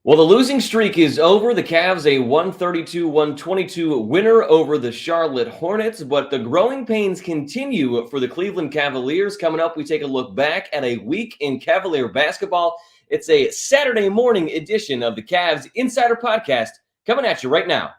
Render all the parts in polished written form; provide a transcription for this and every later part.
Well, the losing streak is over. The Cavs a 132-122 winner over the Charlotte Hornets, but the growing pains continue for the Cleveland Cavaliers. Coming up, we take a look back at a week in Cavalier basketball. It's a Saturday morning edition of the Cavs Insider Podcast coming at you right now.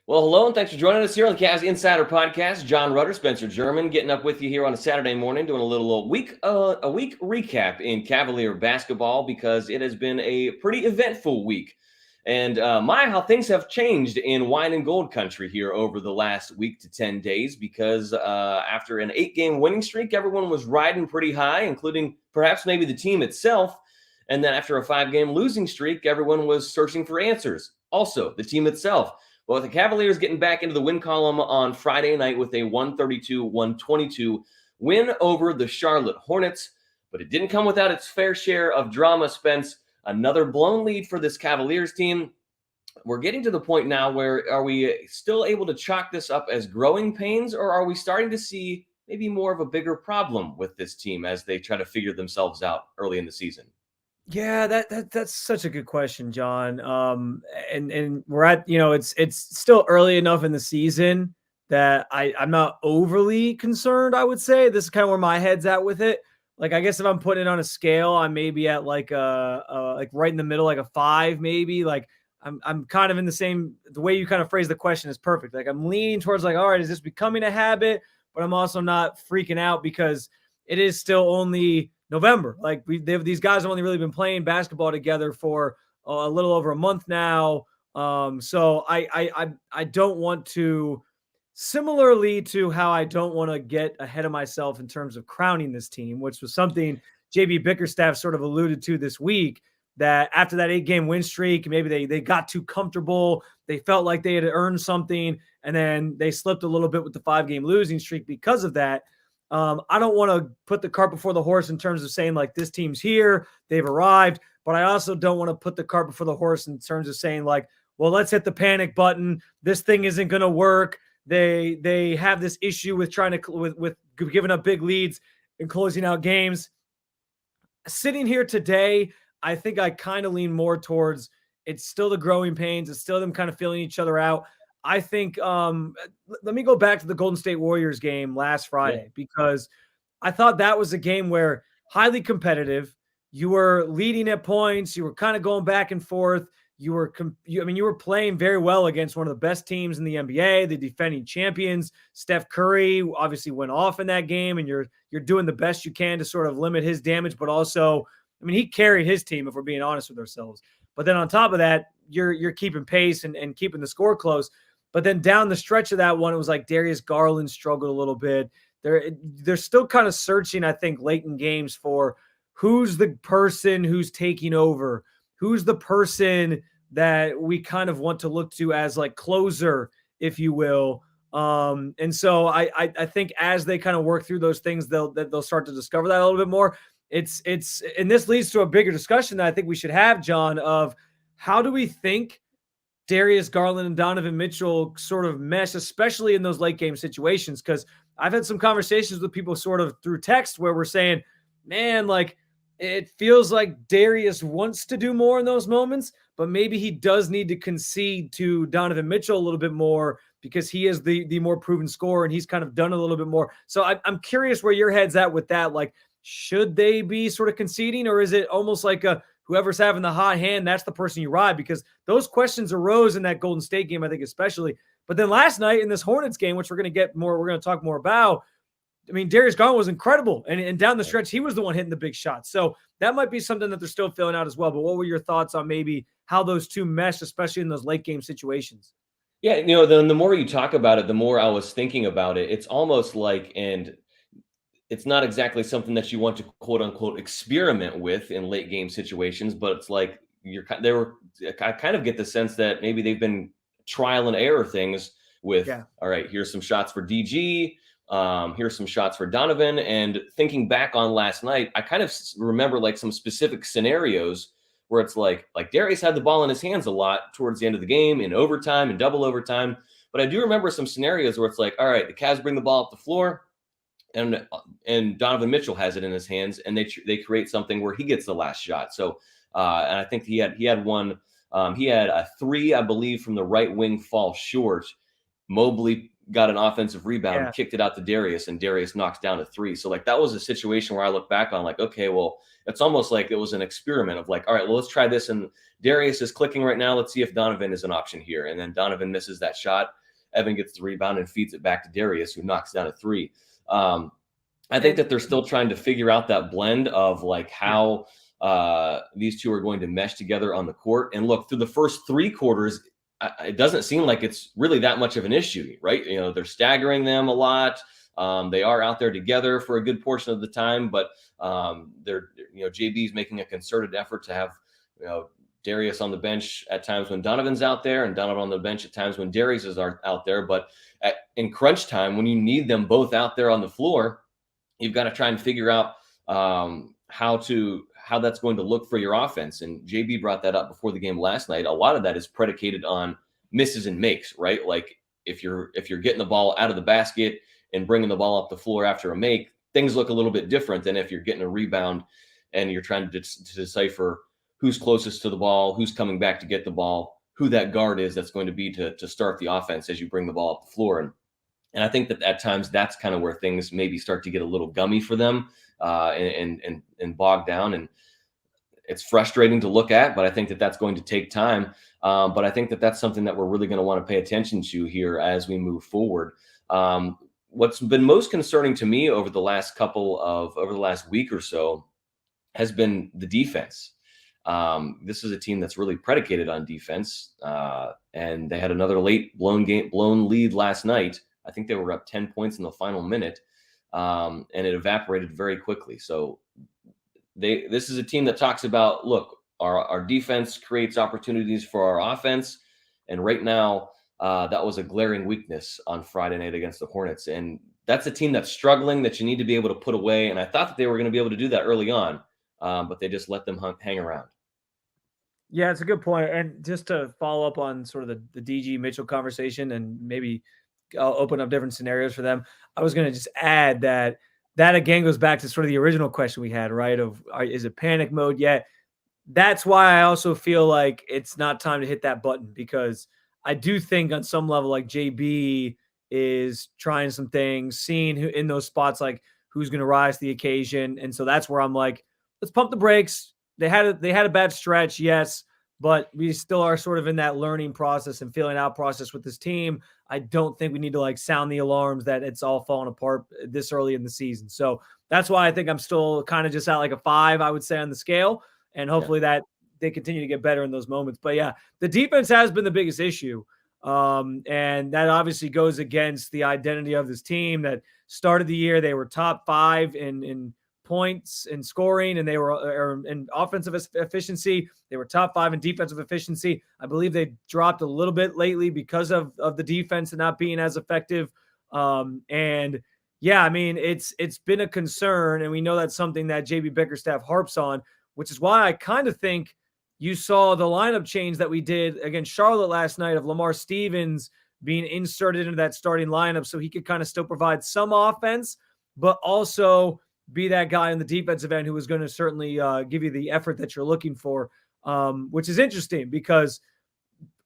Well, hello, and thanks for joining us here on the Cavs Insider Podcast. John Rudder, Spencer German, getting up with you here on a Saturday morning, doing a little week recap in Cavalier basketball because it has been a pretty eventful week. And how things have changed in wine and gold country here over the last week to 10 days because after an 8-game winning streak, everyone was riding pretty high, including perhaps maybe the team itself. And then after a 5-game losing streak, everyone was searching for answers. Also, the team itself. Well, the Cavaliers getting back into the win column on Friday night with a 132-122 win over the Charlotte Hornets, but it didn't come without its fair share of drama, Spence. Another blown lead for this Cavaliers team. We're getting to the point now where are we still able to chalk this up as growing pains, or are we starting to see maybe more of a bigger problem with this team as they try to figure themselves out early in the season? Yeah, that's such a good question, John. And we're at, it's still early enough in the season that I'm not overly concerned. I would say this is kind of where my head's at with it. Like, I guess if I'm putting it on a scale, I'm maybe at like like right in the middle, like a 5, maybe. Like I'm kind of in the same. The way you kind of phrase the question is perfect. Like I'm leaning towards like, all right, is this becoming a habit? But I'm also not freaking out because it is still only November. Like these guys have only really been playing basketball together for a little over a month now. So I don't want to, similarly to how I don't want to get ahead of myself in terms of crowning this team, which was something JB Bickerstaff sort of alluded to this week, that after that 8-game win streak, maybe they got too comfortable. They felt like they had earned something, and then they slipped a little bit with the 5-game losing streak because of that. I don't want to put the cart before the horse in terms of saying like this team's here, they've arrived, but I also don't want to put the cart before the horse in terms of saying like, well, let's hit the panic button. This thing isn't going to work. They have this issue with trying to with giving up big leads and closing out games. Sitting here today, I think I kind of lean more towards it's still the growing pains. It's still them kind of feeling each other out. I think let me go back to the Golden State Warriors game last Friday because I thought that was a game where highly competitive. You were leading at points. You were kind of going back and forth. You were playing very well against one of the best teams in the NBA, the defending champions. Steph Curry obviously went off in that game, and you're doing the best you can to sort of limit his damage, but also, he carried his team if we're being honest with ourselves. But then on top of that, you're keeping pace and keeping the score close. But then down the stretch of that one, it was like Darius Garland struggled a little bit. They're still kind of searching, I think, late in games for who's the person who's taking over, who's the person that we kind of want to look to as like closer, if you will. And so I think as they kind of work through those things, they'll start to discover that a little bit more. And this leads to a bigger discussion that I think we should have, John, of how do we think Darius Garland and Donovan Mitchell sort of mesh, especially in those late game situations? Because I've had some conversations with people sort of through text where we're saying, man, like it feels like Darius wants to do more in those moments, but maybe he does need to concede to Donovan Mitchell a little bit more because he is the more proven scorer and he's kind of done a little bit more. So I'm curious where your head's at with that. Like, should they be sort of conceding, or is it almost like whoever's having the hot hand, that's the person you ride? Because those questions arose in that Golden State game, I think, especially. But then last night in this Hornets game, which we're going to talk more about, Darius Garland was incredible. And down the stretch, he was the one hitting the big shots. So that might be something that they're still filling out as well. But what were your thoughts on maybe how those two mesh, especially in those late game situations? Yeah, the more you talk about it, the more I was thinking about it. It's almost like, and it's not exactly something that you want to quote unquote experiment with in late game situations, but it's like I kind of get the sense that maybe they've been trial and error things with, all right, here's some shots for DG. Here's some shots for Donovan. And thinking back on last night, I kind of remember like some specific scenarios where it's like Darius had the ball in his hands a lot towards the end of the game, in overtime and double overtime. But I do remember some scenarios where it's like, all right, the Cavs bring the ball up the floor, and Donovan Mitchell has it in his hands, and they create something where he gets the last shot. So, and I think he had one. He had a three, I believe, from the right wing fall short. Mobley got an offensive rebound, kicked it out to Darius, and Darius knocks down a three. So like that was a situation where I look back on like, okay, well, it's almost like it was an experiment of like, all right, well, let's try this. And Darius is clicking right now. Let's see if Donovan is an option here. And then Donovan misses that shot. Evan gets the rebound and feeds it back to Darius, who knocks down a three. I think that they're still trying to figure out that blend of like how these two are going to mesh together on the court. And look, through the first three quarters, it doesn't seem like it's really that much of an issue, right? You know, they're staggering them a lot. They are out there together for a good portion of the time, but JB's making a concerted effort to have, Darius on the bench at times when Donovan's out there, and Donovan on the bench at times when Darius is out there. But in crunch time, when you need them both out there on the floor, you've got to try and figure out how that's going to look for your offense. And JB brought that up before the game last night. A lot of that is predicated on misses and makes, right? Like if you're getting the ball out of the basket and bringing the ball up the floor after a make, things look a little bit different than if you're getting a rebound and you're trying to decipher who's closest to the ball, who's coming back to get the ball, who that guard is that's going to be to start the offense as you bring the ball up the floor. And I think that at times that's kind of where things maybe start to get a little gummy for them and bogged down. And it's frustrating to look at, but I think that that's going to take time. But I think that that's something that we're really going to want to pay attention to here as we move forward. What's been most concerning to me over the last week or so has been the defense. This is a team that's really predicated on defense, and they had another late blown lead last night. I think they were up 10 points in the final minute, and it evaporated very quickly. So this is a team that talks about, look, our defense creates opportunities for our offense, and right now that was a glaring weakness on Friday night against the Hornets. And that's a team that's struggling that you need to be able to put away. And I thought that they were going to be able to do that early on, but they just let them hang around. Yeah, it's a good point. And just to follow up on sort of the DG Mitchell conversation, and maybe I'll open up different scenarios for them, I was going to just add that again goes back to sort of the original question we had, right? Is it panic mode yet? That's why I also feel like it's not time to hit that button, because I do think on some level, like JB is trying some things, seeing who in those spots, like who's going to rise to the occasion. And so that's where I'm like, let's pump the brakes. They had a bad stretch, yes, but we still are sort of in that learning process and feeling out process with this team. I don't think we need to like sound the alarms that it's all falling apart this early in the season. So that's why I think I'm still kind of just at like a 5, I would say, on the scale. And hopefully that they continue to get better in those moments. But yeah, the defense has been the biggest issue. And that obviously goes against the identity of this team that started the year. They were top 5 in points and scoring, and they were in offensive efficiency. They were top 5 in defensive efficiency. I believe they dropped a little bit lately because of the defense and not being as effective. And yeah, I mean, it's been a concern, and we know that's something that JB Bickerstaff harps on, which is why I kind of think you saw the lineup change that we did against Charlotte last night of Lamar Stevens being inserted into that starting lineup so he could kind of still provide some offense, but also be that guy on the defensive end who was going to certainly give you the effort that you're looking for, which is interesting because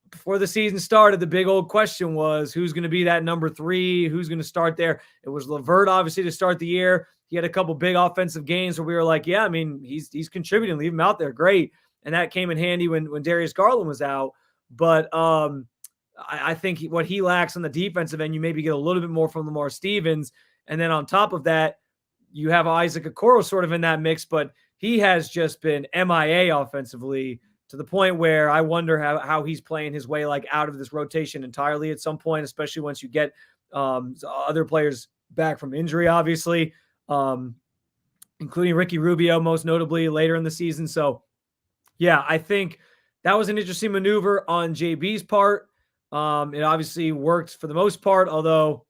before the season started, the big old question was who's going to be that number 3, who's going to start there. It was LeVert, obviously, to start the year. He had a couple big offensive games where we were like, yeah, I mean, he's contributing, leave him out there, great. And that came in handy when Darius Garland was out. But I think what he lacks on the defensive end, you maybe get a little bit more from Lamar Stevens. And then on top of that, you have Isaac Okoro sort of in that mix, but he has just been MIA offensively to the point where I wonder how he's playing his way like out of this rotation entirely at some point, especially once you get other players back from injury, obviously, including Ricky Rubio, most notably later in the season. So Yeah, I think that was an interesting maneuver on JB's part. It obviously worked for the most part, although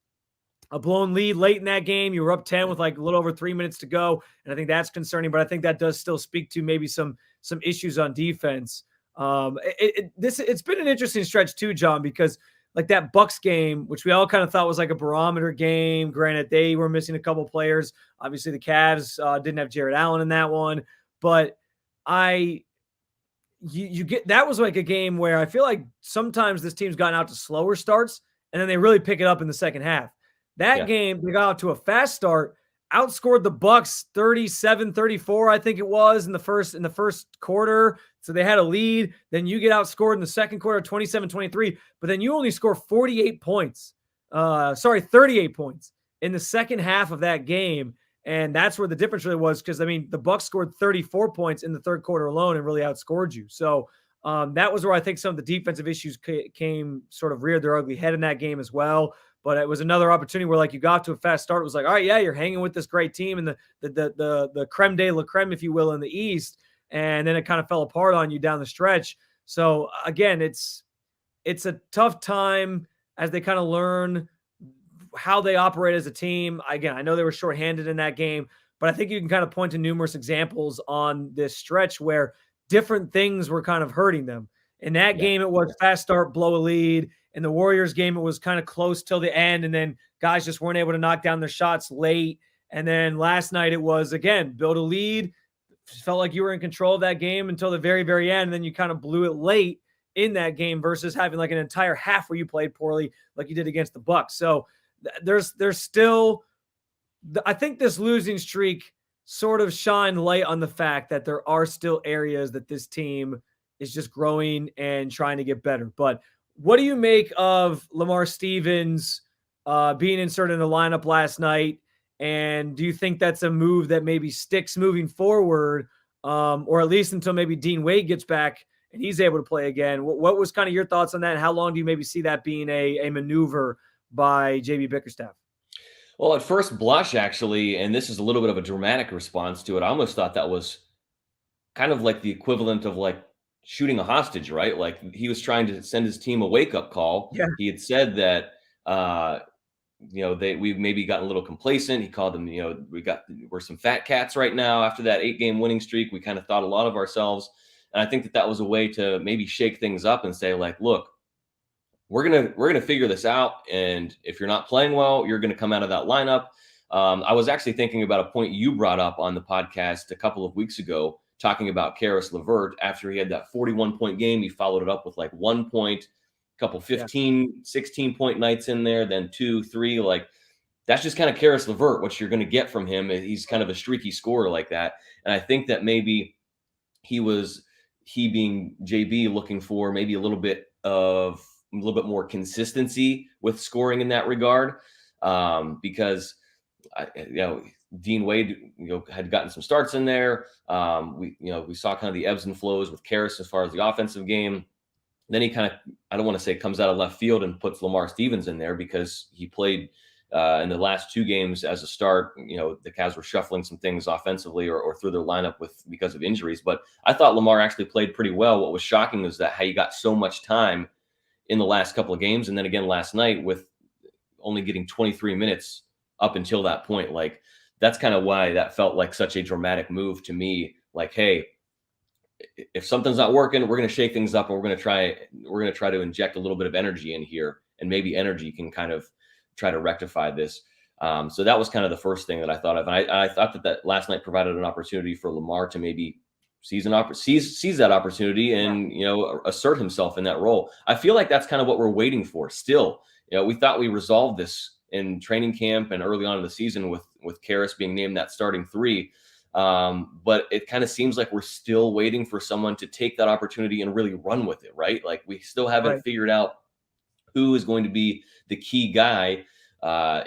a blown lead late in that game, you were up 10 with like a little over 3 minutes to go, and I think that's concerning. But I think that does still speak to maybe some issues on defense. It's been an interesting stretch too, John, because like that Bucks game, which we all kind of thought was like a barometer game. Granted, they were missing a couple players. Obviously, the Cavs didn't have Jared Allen in that one, but I you get that was like a game where I feel like sometimes this team's gotten out to slower starts and then they really pick it up in the second half. That game, they got out to a fast start, outscored the Bucks 37-34, I think it was in the first quarter. So they had a lead. Then you get outscored in the second quarter 27-23, but then you only score 38 points. 38 points in the second half of that game. And that's where the difference really was, because I mean the Bucks scored 34 points in the third quarter alone and really outscored you. So that was where I think some of the defensive issues came sort of reared their ugly head in that game as well. But it was another opportunity where like you got to a fast start. It was like, all right, yeah, you're hanging with this great team and the creme de la creme, if you will, in the East. And then it kind of fell apart on you down the stretch. So again, it's a tough time as they kind of learn how they operate as a team. Again, I know they were shorthanded in that game, but I think you can kind of point to numerous examples on this stretch where different things were kind of hurting them. In that game, it was fast start, blow a lead. In the Warriors game, it was kind of close till the end, and then guys just weren't able to knock down their shots late. And then last night it was, again, build a lead. Felt like you were in control of that game until the very, very end, and then you kind of blew it late in that game versus having like an entire half where you played poorly like you did against the Bucks. So there's still, I think this losing streak sort of shine light on the fact that there are still areas that this team is just growing and trying to get better. But what do you make of Lamar Stevens being inserted in the lineup last night? And do you think that's a move that maybe sticks moving forward, or at least until maybe Dean Wade gets back and he's able to play again? What was kind of your thoughts on that? How long do you maybe see that being a maneuver by JB Bickerstaff? Well, at first blush, actually, and this is a little bit of a dramatic response to it, I almost thought that was kind of like the equivalent of like shooting a hostage, right? Like he was trying to send his team a wake-up call. Yeah. He had said that we've maybe gotten a little complacent. He called them, we're some fat cats right now after that 8-game winning streak. We kind of thought a lot of ourselves. And I think that was a way to maybe shake things up and say, like, look, we're gonna figure this out. And if you're not playing well, you're gonna come out of that lineup. I was actually thinking about a point you brought up on the podcast a couple of weeks ago, talking about Caris LeVert. After he had that 41-point game, he followed it up with like 1 point, a couple 15, 16-point nights in there, then 2, 3. Like that's just kind of Caris LeVert, what you're going to get from him. He's kind of a streaky scorer like that. And I think that maybe he being JB looking for maybe a little bit more consistency with scoring in that regard, because Dean Wade, had gotten some starts in there. We saw kind of the ebbs and flows with Caris as far as the offensive game. Then he kind of, I don't want to say comes out of left field and puts Lamar Stevens in there because he played in the last 2 games as a start. The Cavs were shuffling some things offensively or through their lineup because of injuries. But I thought Lamar actually played pretty well. What was shocking is that how he got so much time in the last couple of games. And then again last night with only getting 23 minutes up until that point. Like, that's kind of why that felt like such a dramatic move to me. Like, hey, if something's not working, we're going to shake things up and we're going to try to inject a little bit of energy in here, and maybe energy can kind of try to rectify this. So that was kind of the first thing that I thought of. And I thought that last night provided an opportunity for Lamar to maybe seize that opportunity and, assert himself in that role. I feel like that's kind of what we're waiting for still. We thought we resolved this in training camp and early on in the season with Caris being named that starting 3. But it kind of seems like we're still waiting for someone to take that opportunity and really run with it, right? Like we still haven't figured out who is going to be the key guy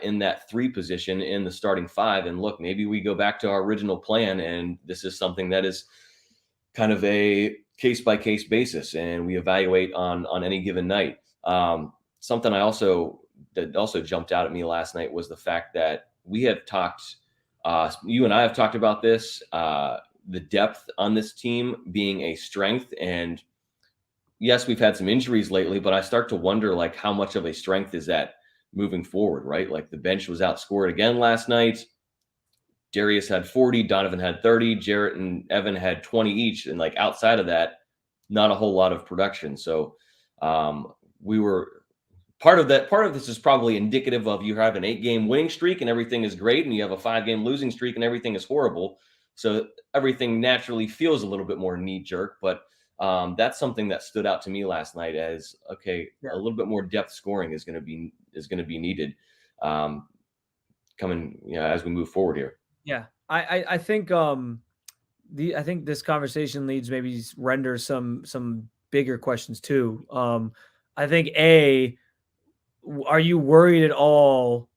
in that 3 position in the starting 5. And look, maybe we go back to our original plan, and this is something that is kind of a case-by-case basis, and we evaluate on any given night. Something that also jumped out at me last night was the fact that we have talked, you and I have talked about this, the depth on this team being a strength. And yes, we've had some injuries lately, but I start to wonder like how much of a strength is that moving forward, right? Like the bench was outscored again last night. Darius had 40, Donovan had 30, Jarrett and Evan had 20 each. And like outside of that, not a whole lot of production. So we were part of that. Part of this is probably indicative of you have an 8-game winning streak and everything is great, and you have a 5-game losing streak and everything is horrible. So everything naturally feels a little bit more knee jerk. But that's something that stood out to me last night as okay, Yeah. a little bit more depth scoring is going to be needed coming as we move forward here. Yeah. I think I think this conversation leads maybe renders some bigger questions too. I think are you worried at all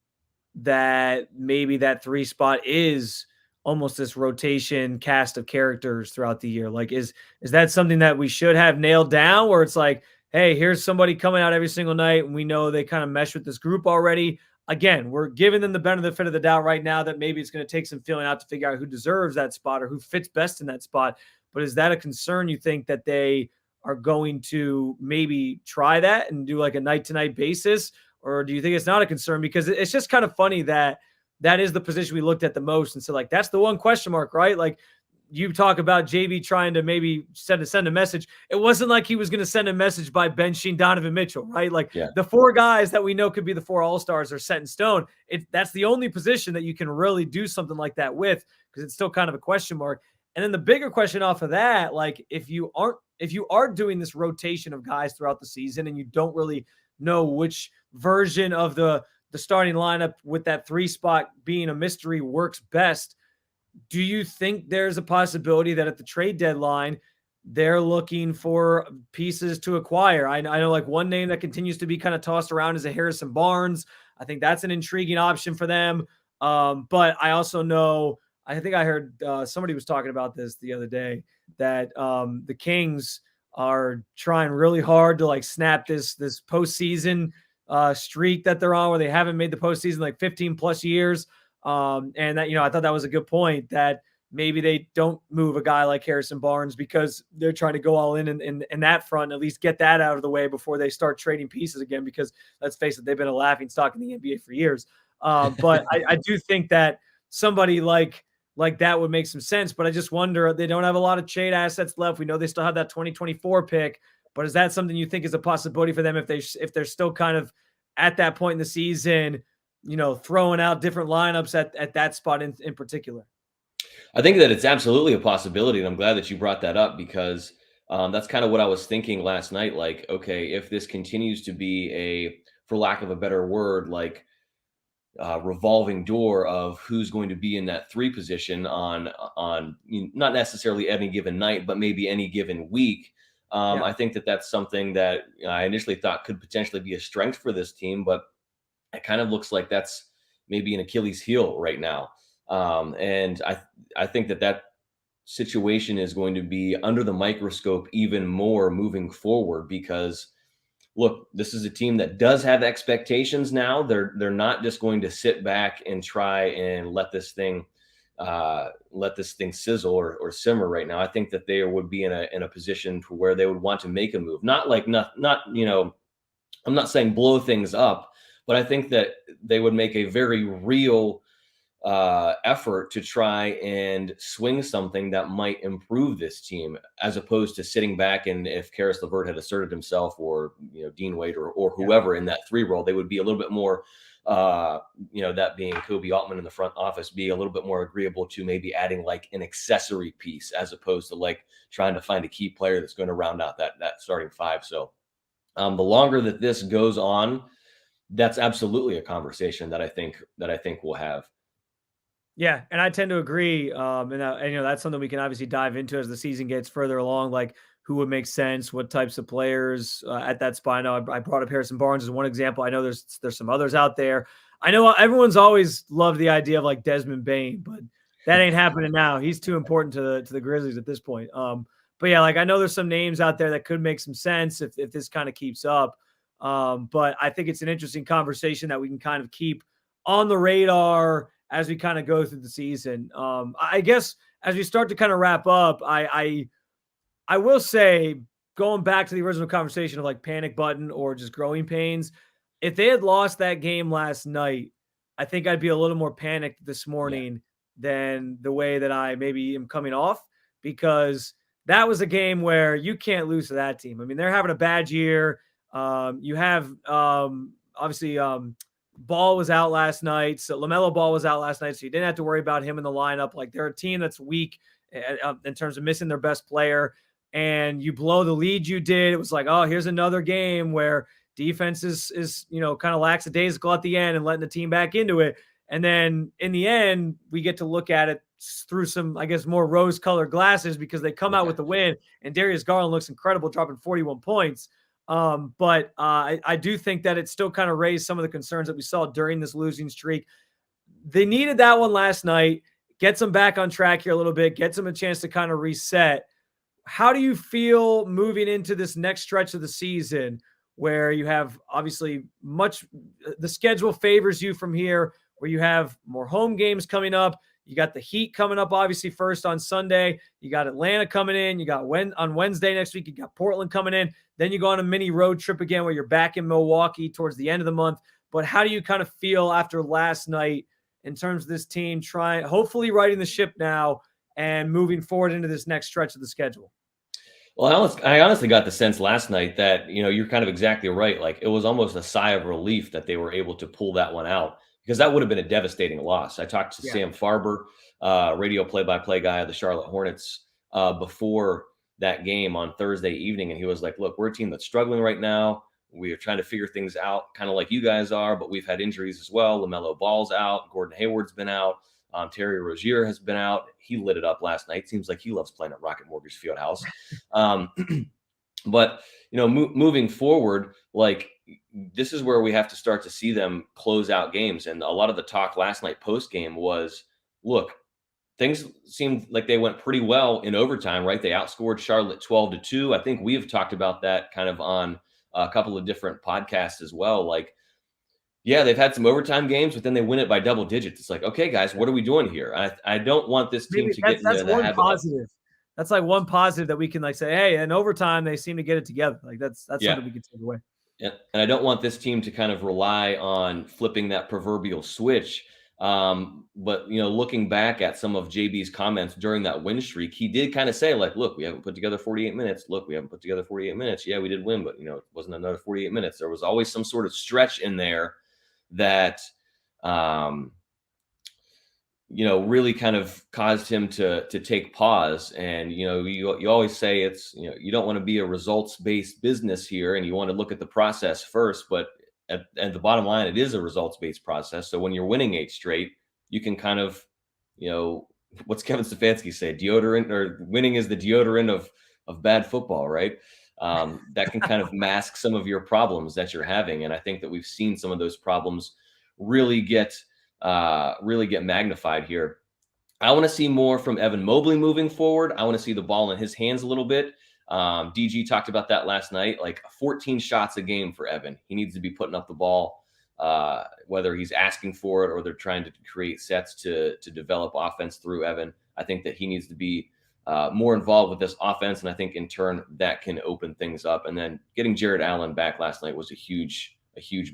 that maybe that 3 spot is almost this rotation cast of characters throughout the year? Like, is that something that we should have nailed down where it's like, hey, here's somebody coming out every single night and we know they kind of mesh with this group already? Again, we're giving them the benefit of the doubt right now that maybe it's going to take some feeling out to figure out who deserves that spot or who fits best in that spot. But is that a concern you think that they are going to maybe try that and do like a night to night basis? Or do you think it's not a concern? Because it's just kind of funny that that is the position we looked at the most. And so like, that's the one question mark, right? Like you talk about JV trying to maybe send a message. It wasn't like he was going to send a message by benching Donovan Mitchell, right? Like the 4 guys that we know could be the 4 all-stars are set in stone. That's the only position that you can really do something like that with, because it's still kind of a question mark. And then the bigger question off of that, like if you are doing this rotation of guys throughout the season and you don't really know which version of the starting lineup with that 3 spot being a mystery works best, do you think there's a possibility that at the trade deadline, they're looking for pieces to acquire? I know like one name that continues to be kind of tossed around is a Harrison Barnes. I think that's an intriguing option for them. But I also know, I think I heard somebody was talking about this the other day, that the Kings are trying really hard to like snap this postseason streak that they're on where they haven't made the postseason like 15 plus years. And that, I thought that was a good point that maybe they don't move a guy like Harrison Barnes because they're trying to go all in that front and at least get that out of the way before they start trading pieces again, because let's face it, they've been a laughing stock in the NBA for years. But I do think that somebody like that would make some sense, but I just wonder, they don't have a lot of trade assets left. We know they still have that 2024 pick, but is that something you think is a possibility for them if they're still kind of at that point in the season, throwing out different lineups at that spot in particular? I think that it's absolutely a possibility, and I'm glad that you brought that up because that's kind of what I was thinking last night. Like, okay, if this continues to be for lack of a better word, like revolving door of who's going to be in that 3 position on not necessarily any given night, but maybe any given week. I think that that's something that I initially thought could potentially be a strength for this team, but it kind of looks like that's maybe an Achilles heel right now. And I think that situation is going to be under the microscope even more moving forward because look, this is a team that does have expectations now. They're not just going to sit back and try and let this thing sizzle or simmer right now. I think that they would be in a position for where they would want to make a move. Not I'm not saying blow things up, but I think that they would make a very real effort to try and swing something that might improve this team, as opposed to sitting back. And if Karis LeVert had asserted himself, or Dean Wade or whoever in that 3 role, they would be a little bit more, that being Kobe Altman in the front office, be a little bit more agreeable to maybe adding like an accessory piece, as opposed to like trying to find a key player that's going to round out that starting 5. So the longer that this goes on, that's absolutely a conversation that I think we'll have. Yeah, and I tend to agree. And that's something we can obviously dive into as the season gets further along, like who would make sense, what types of players at that spot. I know I brought up Harrison Barnes as one example. I know there's some others out there. I know everyone's always loved the idea of like Desmond Bane, but that ain't happening now. He's too important to the Grizzlies at this point. But yeah, like I know there's some names out there that could make some sense if this kind of keeps up. But I think it's an interesting conversation that we can kind of keep on the radar as we kind of go through the season. I guess as we start to kind of wrap up, I will say, going back to the original conversation of like panic button or just growing pains, if they had lost that game last night, I think I'd be a little more panicked this Yeah. morning than the way that I maybe am coming off, because that was a game where you can't lose to that team. I mean, they're having a bad year. You have obviously Ball was out last night, so LaMelo Ball was out last night, so you didn't have to worry about him in the lineup. Like, they're a team that's weak in terms of missing their best player, and you blow the lead you did. It was like, oh, here's another game where defense is kind of lackadaisical at the end and letting the team back into it. And then in the end, we get to look at it through some, I guess, more rose-colored glasses, because they come out with the win, and Darius Garland looks incredible, dropping 41 points. But I do think that it still kind of raised some of the concerns that we saw during this losing streak. They needed that one last night, gets them back on track here a little bit, gets them a chance to kind of reset. How do you feel moving into this next stretch of the season, where you have obviously the schedule favors you from here, where you have more home games coming up? You got the Heat coming up, obviously, first on Sunday. You got Atlanta coming in. You got on Wednesday next week, you got Portland coming in. Then you go on a mini road trip again where you're back in Milwaukee towards the end of the month. But how do you kind of feel after last night in terms of this team hopefully righting the ship now and moving forward into this next stretch of the schedule? Well, I honestly got the sense last night that, you're kind of exactly right. Like, it was almost a sigh of relief that they were able to pull that one out, because that would have been a devastating loss. I talked to Sam Farber, radio play-by-play guy of the Charlotte Hornets, before that game on Thursday evening, and he was like, "Look, we're a team that's struggling right now. We are trying to figure things out, kind of like you guys are, but we've had injuries as well. LaMelo Ball's out. Gordon Hayward's been out. Terry Rozier has been out. He lit it up last night. Seems like he loves playing at Rocket Mortgage Fieldhouse." But moving forward, like, this is where we have to start to see them close out games. And a lot of the talk last night post game was, look, things seemed like they went pretty well in overtime, right? They outscored Charlotte 12-2. I think we have talked about that kind of on a couple of different podcasts as well. Like, yeah, they've had some overtime games, but then they win it by double digits. It's like, okay, guys, what are we doing here? I don't want this team to get into the habit. Positive. That's like one positive that we can like say, hey, in overtime, they seem to get it together. Like that's something we can take away. Yeah. And I don't want this team to kind of rely on flipping that proverbial switch. But, looking back at some of JB's comments during that win streak, he did kind of say, like, look, we haven't put together 48 minutes. Look, we haven't put together 48 minutes. Yeah, we did win, but, it wasn't another 48 minutes. There was always some sort of stretch in there that, really kind of caused him to take pause. And, you always say it's, you don't want to be a results-based business here, and you want to look at the process first, but at the bottom line, it is a results-based process. So when you're winning 8 straight, you can kind of, what's Kevin Stefanski say? Deodorant, or winning is the deodorant of bad football, right? That can kind of mask some of your problems that you're having. And I think that we've seen some of those problems really get magnified here. I want to see more from Evan Mobley moving forward. I want to see the ball in his hands a little bit. DG talked about that last night, like 14 shots a game for Evan. He needs to be putting up the ball, whether he's asking for it or they're trying to create sets to develop offense through Evan. I think that he needs to be more involved with this offense, and I think in turn that can open things up. And then getting Jared Allen back last night was a huge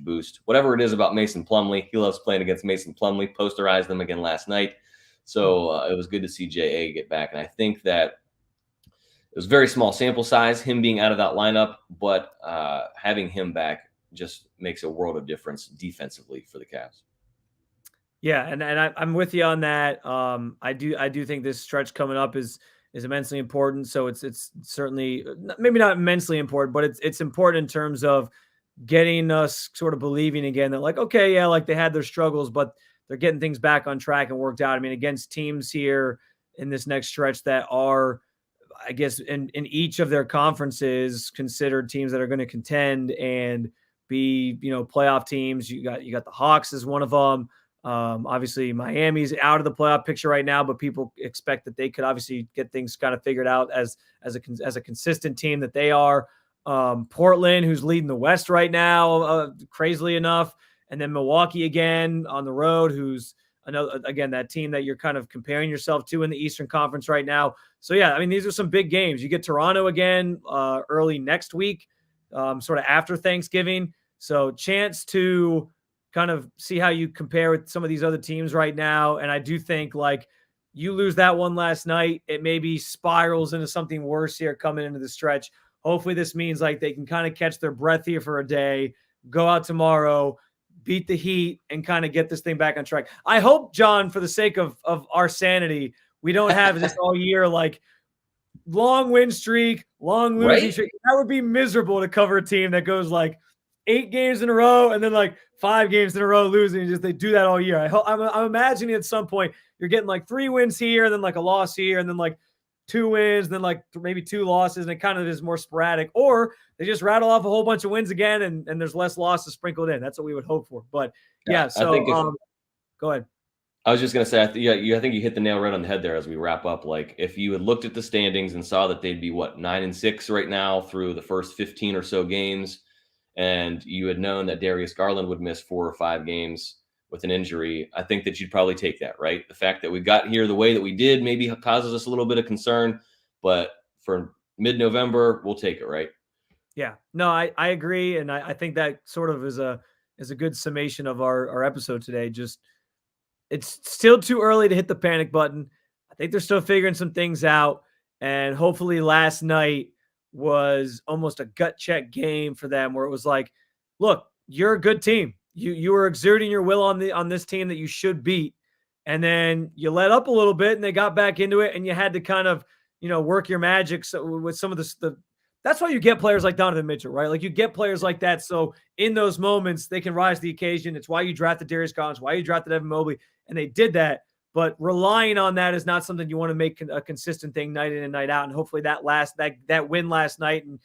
boost. Whatever it is about Mason Plumlee, he loves playing against Mason Plumlee. Posterized them again last night. So it was good to see JA get back. And I think that it was very small sample size, him being out of that lineup, but having him back just makes a world of difference defensively for the Cavs. Yeah, and I'm with you on that. I do think this stretch coming up is immensely important. So it's certainly maybe not immensely important, but it's important in terms of getting us sort of believing again that, like, okay, yeah, like they had their struggles, but they're getting things back on track and worked out. I mean, against teams here in this next stretch that are, I guess, in each of their conferences considered teams that are going to contend and be, playoff teams. You got the Hawks as one of them. Obviously Miami's out of the playoff picture right now, but people expect that they could obviously get things kind of figured out as a consistent team that they are. Portland, who's leading the West right now, crazily enough. And then Milwaukee again on the road, who's Another, again, that team that you're kind of comparing yourself to in the Eastern Conference right now. So yeah, I mean, these are some big games. You get Toronto again early next week, sort of after Thanksgiving. So chance to kind of see how you compare with some of these other teams right now. And I do think like you lose that one last night, it maybe spirals into something worse here coming into the stretch. Hopefully this means like they can kind of catch their breath here for a day, go out tomorrow, beat the Heat, and kind of get this thing back on track. I hope, John, for the sake of our sanity, we don't have this all year, like long win streak, long losing streak. That would be miserable to cover a team that goes like 8 games in a row and then like 5 games in a row losing. Just they do that all year. I'm imagining at some point you're getting like 3 wins here and then like a loss here and then like 2 wins, and then like maybe 2 losses, and it kind of is more sporadic. Or they just rattle off a whole bunch of wins again, and there's less losses sprinkled in. That's what we would hope for. But yeah, so go ahead. I was just going to say, I think you hit the nail right on the head there as we wrap up. Like if you had looked at the standings and saw that they'd be 9-6 right now through the first 15 or so games, and you had known that Darius Garland would miss 4 or 5 games with an injury, I think that you'd probably take that, right? The fact that we got here the way that we did maybe causes us a little bit of concern, but for mid-November, we'll take it, right? Yeah, no, I agree. And I think that sort of is a good summation of our episode today. Just, it's still too early to hit the panic button. I think they're still figuring some things out. And hopefully last night was almost a gut check game for them where it was like, look, you're a good team. You were exerting your will on this team that you should beat. And then you let up a little bit and they got back into it, and you had to kind of, work your magic with some of the that's why you get players like Donovan Mitchell, right? Like you get players like that. So in those moments, they can rise to the occasion. It's why you drafted Darius Garland, why you drafted Evan Mobley, and they did that. But relying on that is not something you want to make a consistent thing night in and night out. And hopefully that win last night, and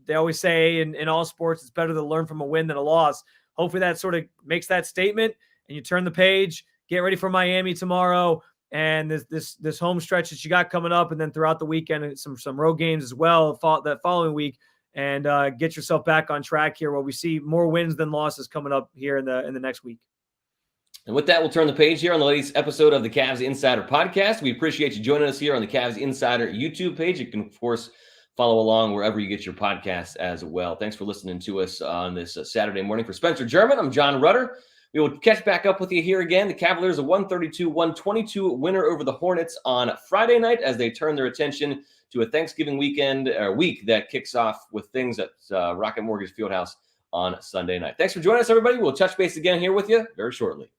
they always say in all sports, it's better to learn from a win than a loss. Hopefully that sort of makes that statement, and you turn the page, get ready for Miami tomorrow, and this home stretch that you got coming up, and then throughout the weekend, some road games as well that following week, and get yourself back on track here where we see more wins than losses coming up here in the next week. And with that, we'll turn the page here on the latest episode of the Cavs Insider Podcast. We appreciate you joining us here on the Cavs Insider YouTube page. You can, of course, follow along wherever you get your podcasts as well. Thanks for listening to us on this Saturday morning. For Spencer German, I'm John Rudder. We will catch back up with you here again. The Cavaliers, a 132-122 winner over the Hornets on Friday night as they turn their attention to a Thanksgiving week that kicks off with things at Rocket Mortgage Fieldhouse on Sunday night. Thanks for joining us, everybody. We'll touch base again here with you very shortly.